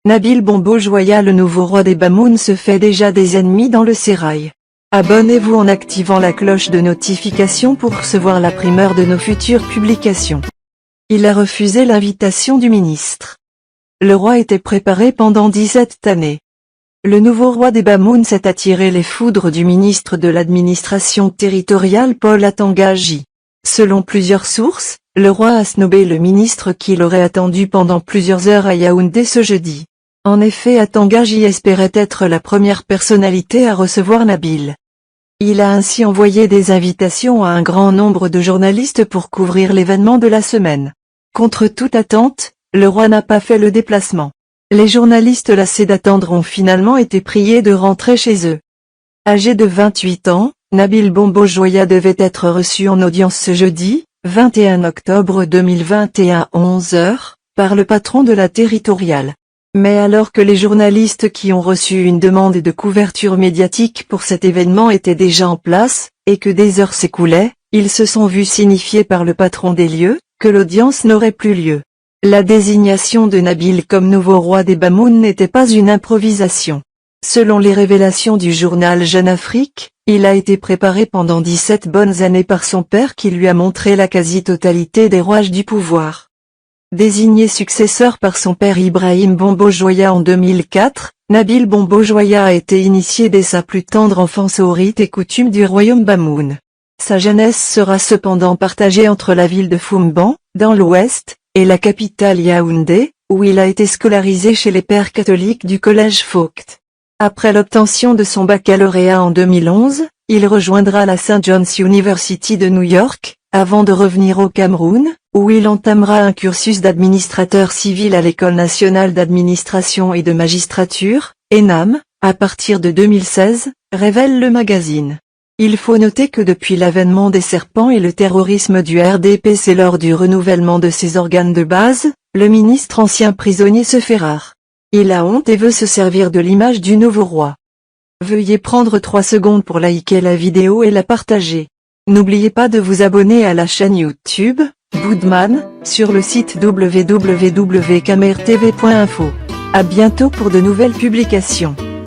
Nabil Bombo Joya, le nouveau roi des Bamoun, se fait déjà des ennemis dans le sérail. Abonnez-vous en activant la cloche de notification pour recevoir la primeur de nos futures publications. Il a refusé l'invitation du ministre. Le roi était préparé pendant 17 années. Le nouveau roi des Bamoun s'est attiré les foudres du ministre de l'administration territoriale Paul Atangaji. Selon plusieurs sources, le roi a snobé le ministre qui l'aurait attendu pendant plusieurs heures à Yaoundé ce jeudi. En effet, Atangaji espérait être la première personnalité à recevoir Nabil. Il a ainsi envoyé des invitations à un grand nombre de journalistes pour couvrir l'événement de la semaine. Contre toute attente, le roi n'a pas fait le déplacement. Les journalistes lassés d'attendre ont finalement été priés de rentrer chez eux. Âgé de 28 ans, Nabil Bombo Joya devait être reçu en audience ce jeudi, 21 octobre 2021 à 11 h, par le patron de la territoriale. Mais alors que les journalistes qui ont reçu une demande de couverture médiatique pour cet événement étaient déjà en place, et que des heures s'écoulaient, ils se sont vus signifier par le patron des lieux, que l'audience n'aurait plus lieu. La désignation de Nabil comme nouveau roi des Bamoun n'était pas une improvisation. Selon les révélations du journal Jeune Afrique, il a été préparé pendant 17 bonnes années par son père qui lui a montré la quasi-totalité des rouages du pouvoir. Désigné successeur par son père Ibrahim Bombo Joya en 2004, Nabil Bombo Joya a été initié dès sa plus tendre enfance aux rites et coutumes du royaume Bamoun. Sa jeunesse sera cependant partagée entre la ville de Foumban, dans l'ouest, et la capitale Yaoundé, où il a été scolarisé chez les pères catholiques du collège Foucht. Après l'obtention de son baccalauréat en 2011, il rejoindra la St. John's University de New York, avant de revenir au Cameroun, où il entamera un cursus d'administrateur civil à l'École nationale d'administration et de magistrature, ENAM, à partir de 2016, révèle le magazine. Il faut noter que depuis l'avènement des serpents et le terrorisme du RDPC lors du renouvellement de ses organes de base, le ministre ancien prisonnier se fait rare. Il a honte et veut se servir de l'image du nouveau roi. Veuillez prendre 3 secondes pour liker la vidéo et la partager. N'oubliez pas de vous abonner à la chaîne YouTube, Boudman, sur le site www.camertv.info. À bientôt pour de nouvelles publications.